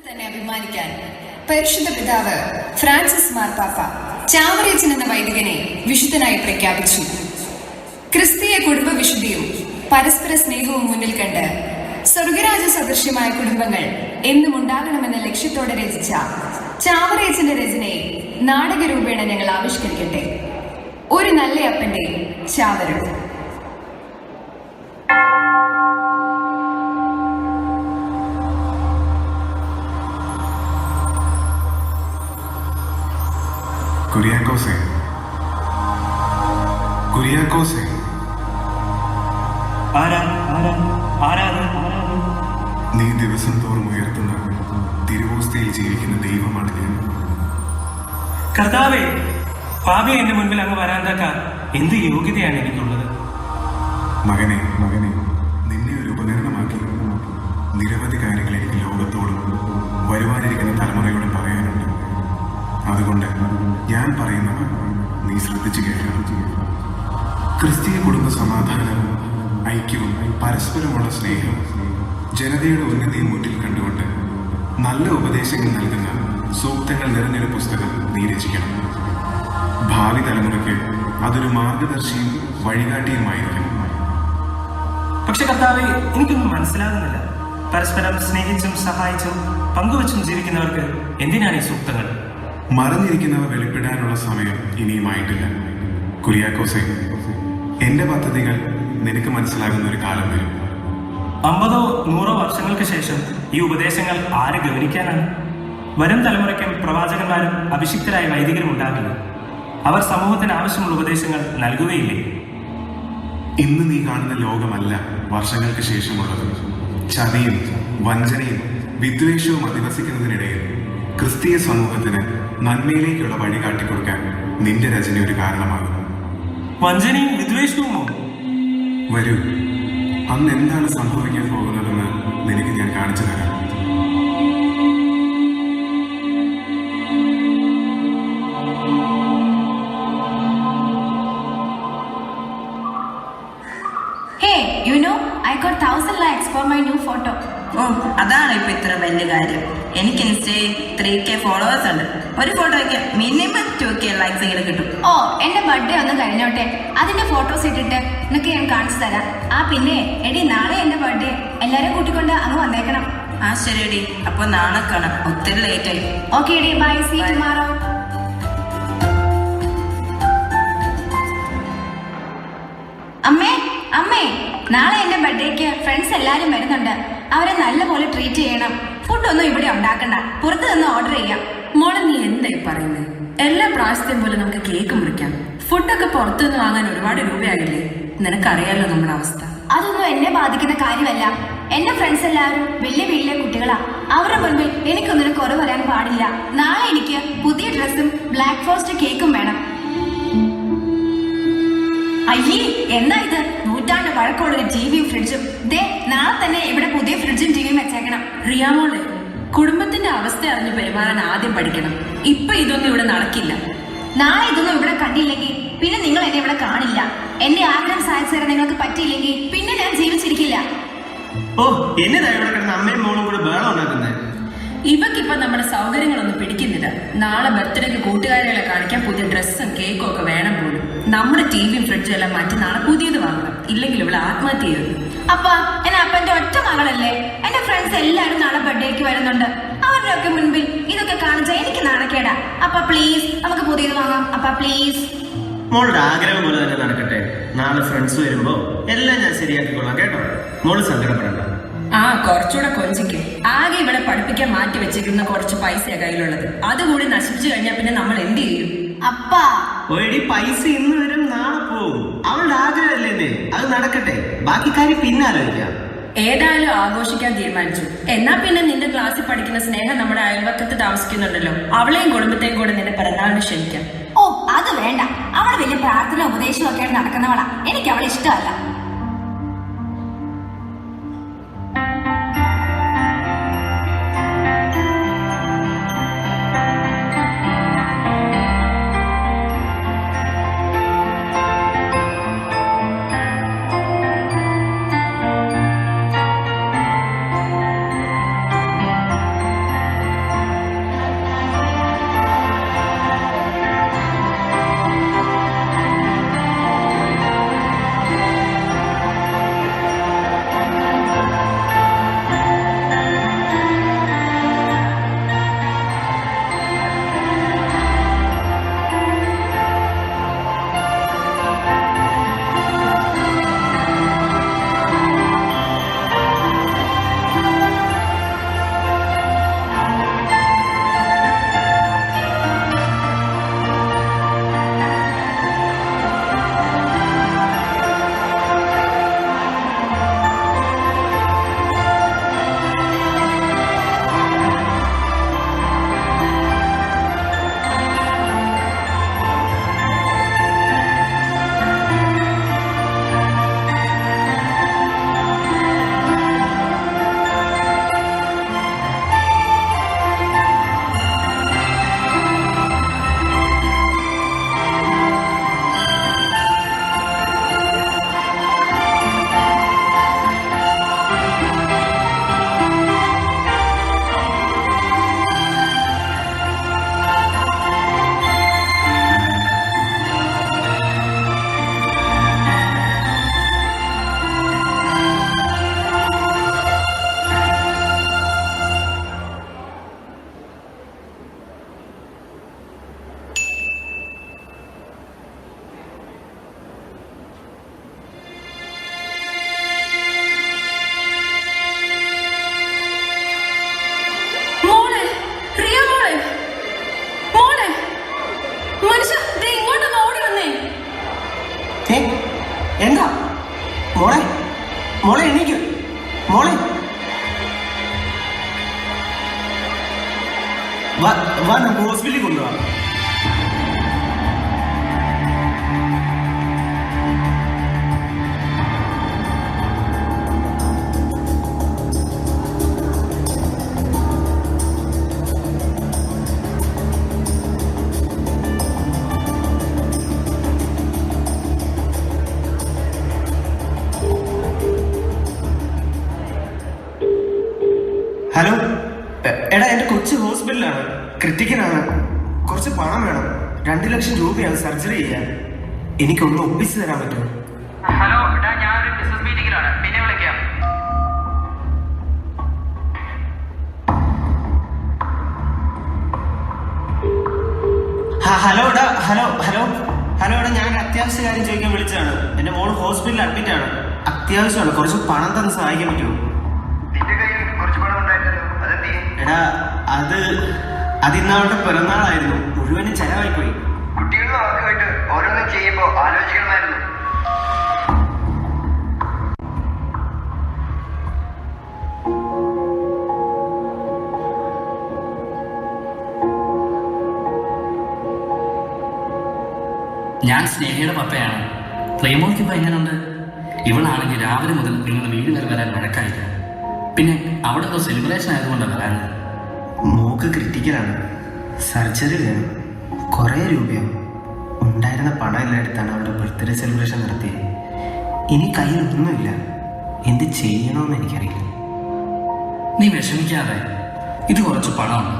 തന്നെ അഭിമാനിക്കാൻ പരിശുദ്ധ പിതാവ് ഫ്രാൻസിസ് മാർപ്പാപ്പ ചാവറേച്ചൻ എന്ന വൈദികനെ വിശുദ്ധനായി പ്രഖ്യാപിച്ചു. ക്രിസ്തീയ കുടുംബ വിശുദ്ധിയും പരസ്പര സ്നേഹവും മുന്നിൽ കണ്ട് സ്വർഗരാജ സദൃശ്യമായ കുടുംബങ്ങൾ എന്നും ഉണ്ടാകണമെന്ന ലക്ഷ്യത്തോടെ രചിച്ച ചാവറേച്ചന്റെ രചനയെ നാടകരൂപേണ ഞങ്ങൾ ആവിഷ്കരിക്കട്ടെ. ഒരു നല്ല അപ്പന്റെ ചാവരം. കുര്യാക്കോസേ, കുര്യാക്കോസേ, നീ ദിവസം തോറും ഉയർത്തുന്ന തിരുവോസ്തയിൽ ജീവിക്കുന്ന ദൈവമാണ് ഞാൻ. കർത്താവേ, പാപി എന്റെ മുൻപിൽ അങ്ങ് വരാന്താക്കാൻ എന്ത് യോഗ്യതയാണ് എനിക്കുള്ളത്? മകനെ, നിന്നെ ഒരു ഉപകരണമാക്കി നിരവധി കാര്യങ്ങൾ എനിക്ക് ലോകത്തോടും വരുവാനിരിക്കുന്ന തലമുറയോടും പറയാനുണ്ട്. അതുകൊണ്ട് ഞാൻ പറയുന്നവ നീ ശ്രദ്ധിച്ചു കേൾക്കണം. ക്രിസ്തീയ കുടുംബ സമാധാനവും ഐക്യവും പരസ്പരമുള്ള സ്നേഹവും ജനതയുടെ ഉന്നതിയും മുന്നിൽ കണ്ടുകൊണ്ട് നല്ല ഉപദേശങ്ങൾ നൽകുന്ന സൂക്തങ്ങൾ നിറഞ്ഞൊരു പുസ്തകം നീ രചിക്കണം. ഭാവി തലമുറയ്ക്ക് അതൊരു മാർഗദർശിയും വഴികാട്ടിയുമായിരിക്കണം. പക്ഷെ കർത്താവേ, എനിക്കൊന്നും മനസ്സിലാകുന്നില്ല. പരസ്പരം സ്നേഹിച്ചും സഹായിച്ചും പങ്കുവച്ചും ജീവിക്കുന്നവർക്ക് എന്തിനാണ് ഈ സൂക്തങ്ങൾ? മറഞ്ഞിരിക്കുന്നവ വെളിപ്പെടാനുള്ള സമയം ഇനിയുമായിട്ടില്ല. കുര്യാക്കോസേ, എന്റെ പദ്ധതികൾ നിനക്ക് മനസ്സിലാകുന്ന ഒരു കാലം വരും. 50 or 100 വർഷങ്ങൾക്ക് ശേഷം ഈ ഉപദേശങ്ങൾ ആര് ഗൗനിക്കാനാണ്? വരും തലമുറയ്ക്കും പ്രവാചകന്മാരും അഭിഷിക്തരായ വൈദികരും ഉണ്ടാകില്ല. അവർ സമൂഹത്തിന് ആവശ്യമുള്ള ഉപദേശങ്ങൾ നൽകുകയില്ലേ? ഇന്ന് നീ കാണുന്ന ലോകമല്ല വർഷങ്ങൾക്ക് ശേഷമുള്ളത്. ചതിയും വഞ്ചനയും വിദ്വേഷവും അധിവസിക്കുന്നതിനിടയിൽ ക്രിസ്തീയ സമൂഹത്തിന് നന്മയിലേക്കുള്ള വഴി കാട്ടിക്കൊടുക്കാൻ നിന്റെ രചന ഒരു കാരണമാകും. വഞ്ചനയും വിദ്വേഷവുമോ? വരൂ, അന്ന് എന്താണ് സംഭവിക്കാൻ പോകുന്നതെന്ന് നിനക്ക് ഞാൻ കാണിച്ചു തരാം. Hey, you know, I got 1000 likes for my new photo. ഓ, അതാണ് ഇപ്പൊ ഇത്ര വലിയ കാര്യം. എനിക്ക് ഇൻസ്റ്റയിൽ 3K ഫോളോവേഴ്സ് ഉണ്ട്. ഒരു ഫോട്ടോയ്ക്ക് മിനിമം 2K ലൈക്സ് എങ്കിലും കിട്ടും. ഓ, എന്റെ ബർത്ത്ഡേ ഒന്ന് കഴിഞ്ഞോട്ടെ, അതിന്റെ ഫോട്ടോസ് ഇട്ടിട്ട് നിനക്ക് ഞാൻ കാണിച്ചു തരാം. പിന്നെ എടി, നാളെ എന്റെ ബർത്ത്ഡേ, എല്ലാരും കൂട്ടിക്കൊണ്ട് അങ്ങ് വന്നേക്കണം. ആ ശരിയടി, അപ്പൊ നാളെ കാണാം. ഒത്തിരി ലേറ്റ് ആയി. ഓക്കെ എടി, ബൈ, സീ യു ടുമാറോ. അമ്മേ, നാളെ എന്റെ ബർത്ത്ഡേക്ക് ഫ്രണ്ട്സ് എല്ലാരും വരുന്നുണ്ട്. അവരെ നല്ലപോലെ ട്രീറ്റ് ചെയ്യണം. ഫുഡൊന്നും ഇവിടെ ഉണ്ടാക്കണ്ട, പുറത്തു നിന്ന് ഓർഡർ ചെയ്യാം. മോളെ, നീ എന്തായി പറയുന്നത്? എല്ലാ പ്രാവശ്യത്തെയും പോലെ നമുക്ക് കേക്ക് മുറിക്കാം. ഫുഡൊക്കെ പുറത്തുനിന്ന് വാങ്ങാൻ ഒരുപാട് രൂപയാകില്ലേ? നിനക്കറിയാലോ നമ്മുടെ അവസ്ഥ. അതൊന്നും എന്നെ ബാധിക്കുന്ന കാര്യമല്ല. എന്റെ ഫ്രണ്ട്സ് എല്ലാവരും വലിയ വലിയ കുട്ടികളാ. അവരുടെ മുൻപിൽ എനിക്കൊന്നിനും കുറവ് വരാൻ പാടില്ല. നാളെ എനിക്ക് പുതിയ ഡ്രസ്സും ബ്ലാക്ക് ഫോറസ്റ്റ് കേക്കും വേണം. അയ്യേ, എന്നാ ഇത്? 100 ആണ്ട് വഴക്കമുള്ളൊരു ടിവിയും ഫ്രിഡ്ജും. ദേ, നാളെ തന്നെ ഇവിടെ പുതിയ ഫ്രിഡ്ജും ടിവിയും വെച്ചേക്കണം. റിയാമോളെ, കുടുംബത്തിന്റെ അവസ്ഥ അറിഞ്ഞ് പെരുമാറാൻ ആദ്യം പഠിക്കണം. ഇപ്പൊ ഇതൊന്നും ഇവിടെ നടക്കില്ല. നാളെ ഇതൊന്നും ഇവിടെ കണ്ടില്ലെങ്കിൽ പിന്നെ നിങ്ങൾ എന്നെ ഇവിടെ കാണില്ല. എന്റെ ആഗ്രഹം സാധിച്ചു തരാൻ നിങ്ങൾക്ക് പറ്റിയില്ലെങ്കിൽ പിന്നെ ഞാൻ ജീവിച്ചിരിക്കില്ല. ഓ, എന്നതാ ഇവിടെ കിടന്ന് അമ്മയും മോളും കൂടെ ബഹളം ഉണ്ടാക്കുന്നത്? ഇവക്കിപ്പൊ നമ്മുടെ സൗകര്യങ്ങളൊന്നും പിടിക്കുന്നില്ല. നാളെ ബർത്ത്ഡേക്ക് കൂട്ടുകാരികളെ കാണിക്കാൻ പുതിയ ഡ്രസ്സും കേക്കും ഒക്കെ വേണം പോലും. നമ്മുടെ ടിവിയും ഫ്രിഡ്ജും എല്ലാം മാറ്റി നാളെ പുതിയത് വാങ്ങണം. ഇല്ലെങ്കിൽ ഇവിടെ ആത്മഹത്യ ചെയ്യും. അപ്പാ, എന്നെ അപ്പന്റെ ഒറ്റ മകളല്ലേ? എന്റെ ഫ്രണ്ട്സ് എല്ലാരും നാളെ ബർത്ത്ഡേക്ക് വരുന്നുണ്ട്. അവരുടെ ഒക്കെ മുൻപിൽ ഇതൊക്കെ കാണിച്ചാൽ എനിക്ക് നാണക്കേടാ. അപ്പ പ്ലീസ്, നമുക്ക് പുതിയത് വാങ്ങാം. അപ്പ പ്ലീസ്. മോളുടെ ആഗ്രഹം പോലെ തന്നെ നടക്കട്ടെ. നാളെ ഫ്രണ്ട്സ് വരുമ്പോ എല്ലാം ഞാൻ ശരിയാക്കിക്കൊള്ളാം കേട്ടോ. മോള് സങ്കടപ്പെടണ്ട. കുറച്ചുകൂടെ കൊഞ്ചിക്ക്. ആകെ ഇവിടെ പഠിപ്പിക്കാൻ മാറ്റി വെച്ചിരിക്കുന്ന കുറച്ച് പൈസയാണ് കയ്യിലുള്ളത്. അതുകൂടി നശിപ്പിച്ചു കഴിഞ്ഞാൽ പിന്നെ നമ്മൾ എന്ത് ചെയ്യും? അപ്പാ, ഒരടി പൈസ ഇന്ന് വരും, നാളെ പോവും. അവളുടെ ആഗ്രഹമല്ലേ, അത് നടക്കട്ടെ. ബാക്കി കാര്യം പിന്നെ ആലോചിക്കാം. ഏതായാലും ആഘോഷിക്കാൻ തീരുമാനിച്ചു. എന്നാ പിന്നെ നിന്റെ ക്ലാസ്സിൽ പഠിക്കുന്ന സ്നേഹം നമ്മുടെ അയൽവക്കത്ത് താമസിക്കുന്നുണ്ടല്ലോ, അവളെയും കുടുംബത്തെയും കൂടെ നിന്റെ പിറന്നാളിന് ക്ഷണിക്കാം. ഓ, അത് വേണ്ട. അവൾ വലിയ പ്രാർത്ഥന ഉപദേശവും ഒക്കെ നടക്കുന്നവളാ. എനിക്ക് അവളെ ഇഷ്ടമല്ല. മോളെ മോളെ മനുഷ്യ ദേ ഇങ്ങോട്ടൊന്ന് ഓടി വന്നേ. എന്താ മോളെ? മോളെ എണീക്ക് മോളെ. വാ നമുക്ക് ഹോസ്പിറ്റലിൽ കൊണ്ടുപോവാം. ഹലോ എടാ, എന്റെ കൊച്ചു ഹോസ്പിറ്റലാണ്, ക്രിട്ടിക്കലാണ്. കുറച്ച് പണം വേണം. 2 ലക്ഷം രൂപയാണ് സർജറി ചെയ്യാൻ. എനിക്കൊന്ന് ഒപ്പിച്ചു തരാൻ പറ്റുമോ? ഹലോ ഏട്ടാ, ഞാനൊരു ബിസിനസ് മീറ്റിംഗിലാണ്, പിന്നെ വിളിക്കാം. ഹലോ എടാ, ഞാൻ അത്യാവശ്യ കാര്യം ചോദിക്കാൻ വിളിച്ചതാണ്. എന്റെ മോൾ ഹോസ്പിറ്റലിൽ അഡ്മിറ്റ് ആണ്. അത്യാവശ്യമാണ്, കുറച്ച് പണം തന്ന് സഹായിക്കാൻ പറ്റുമോ? നിന്റെ കയ്യിൽ കുറച്ച് പണം ഉണ്ടായിരുന്നല്ലോ, അതെന്തി? എടാ, അത് ഇന്നവളുടെ പിറന്നാളായിരുന്നു, മുഴുവനും ചെലവായി പോയി. കുട്ടികളുടെ വാക്കുമായിട്ട് ഓരോന്നും ചെയ്യുമ്പോ ആലോചിക്കണമായിരുന്നു. ഞാൻ സ്നേഹയുടെ പപ്പയാണ്. പ്രേമോയ്ക്ക് ഇപ്പൊ എങ്ങനെയുണ്ട്? ഇവളാണെങ്കിൽ രാവിലെ മുതൽ നിങ്ങളുടെ വീട് വരെ വരാൻ വഴക്കായില്ല. പിന്നെ അവിടെ എന്തോ സെലിബ്രേഷൻ ആയതുകൊണ്ടാണ് വരാൻ. മോക്ക് ക്രിട്ടിക്കലാണ്, സർജറി വേണം, കുറേ രൂപയാവും. ഉണ്ടായിരുന്ന പണം എല്ലാം എടുത്താണ് അവളുടെ ബർത്ത്ഡേ സെലിബ്രേഷൻ നടത്തിയത്. ഇനി കയ്യിലൊന്നുമില്ല. എന്ത് ചെയ്യണമെന്ന് എനിക്കറിയില്ല. നീ വിഷമിക്കാതെ, ഇത് കുറച്ച് പണമാണ്.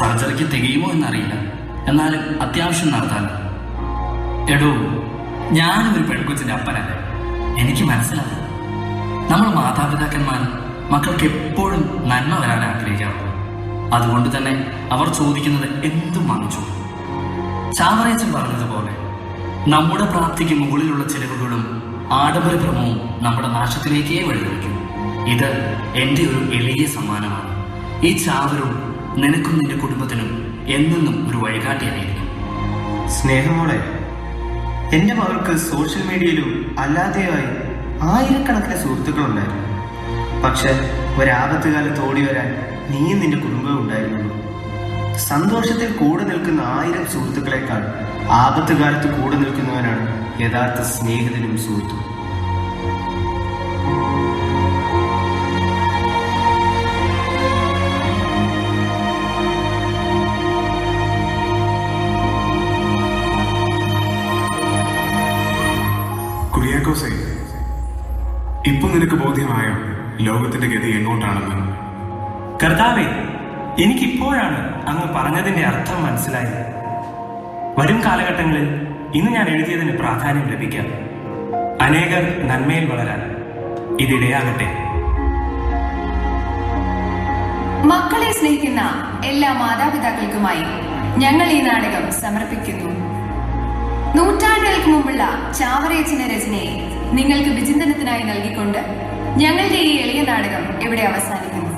സർജറിക്ക് തികയുമോ എന്നറിയില്ല, എന്നാലും അത്യാവശ്യം നടത്താൻ. എടോ, ഞാനും ഒരു പെൺകൊച്ചിന്റെ അപ്പനല്ലേ, എനിക്ക് മനസ്സിലാവും. നമ്മൾ മാതാപിതാക്കന്മാർ മക്കൾക്ക് എപ്പോഴും നന്മ വരാൻ ആഗ്രഹിക്കാറുള്ളൂ. അതുകൊണ്ട് തന്നെ അവർ ചോദിക്കുന്നത് എന്തും വാങ്ങിച്ചു. ചാവറേച്ചൻ പറഞ്ഞതുപോലെ നമ്മുടെ പ്രാപ്തിക്ക് മുകളിലുള്ള ചിലവുകളും ആഡംബരഭ്രമവും നമ്മുടെ നാശത്തിലേക്കേ വഴിവെക്കും. ഇത് എൻ്റെ ഒരു എളിയ സമ്മാനമാണ്. ഈ ചാവരും നിനക്കും നിന്റെ കുടുംബത്തിനും എന്നെന്നും ഒരു വഴികാട്ടിയായിരിക്കും. സ്നേഹമോളെ, എന്റെ മകൾക്ക് സോഷ്യൽ മീഡിയയിലും അല്ലാതെയായി ആയിരക്കണക്കിന് സുഹൃത്തുക്കളുണ്ടായിരുന്നു. പക്ഷെ ഒരാപത്ത് കാലത്ത് ഓടി വരാൻ നീയും നിന്റെ കുടുംബവും ഉണ്ടായിരുന്നുള്ളൂ. സന്തോഷത്തിൽ കൂടെ നിൽക്കുന്ന 1000 സുഹൃത്തുക്കളെക്കാൾ ആപത്ത് കാലത്ത് കൂടെ നിൽക്കുന്നവനാണ് യഥാർത്ഥ സ്നേഹിതനും സുഹൃത്തും. കുര്യാക്കോസേ, ഇപ്പൊ നിനക്ക് ബോധ്യമായോ ലോകത്തിന്റെ ഗതി എങ്ങോട്ടാണെന്ന്? കർത്താവേ, എനിക്കിപ്പോഴാണ് അങ്ങ് പറഞ്ഞതിന്റെ അർത്ഥം മനസ്സിലായത്. വരും കാലഘട്ടങ്ങളിൽ ഇന്ന് ഞാൻ എഴുതിയതിന് പ്രാധാന്യം ലഭിക്കാം. അനേകർ നന്മയിൽ വളരാൻ ഇതിടയാകട്ടെ. മക്കളെ സ്നേഹിക്കുന്ന എല്ലാ മാതാപിതാക്കൾക്കുമായി ഞങ്ങൾ ഈ നാടകം സമർപ്പിക്കുന്നു. നൂറ്റാണ്ടുകൾക്ക് മുമ്പുള്ള ചാവറേച്ചന്റെ രചനയെ നിങ്ങൾക്ക് വിചിന്തനത്തിനായി നൽകിക്കൊണ്ട് ഞങ്ങളുടെ ഈ എളിയ നാടകം ഇവിടെ അവസാനിക്കുന്നു.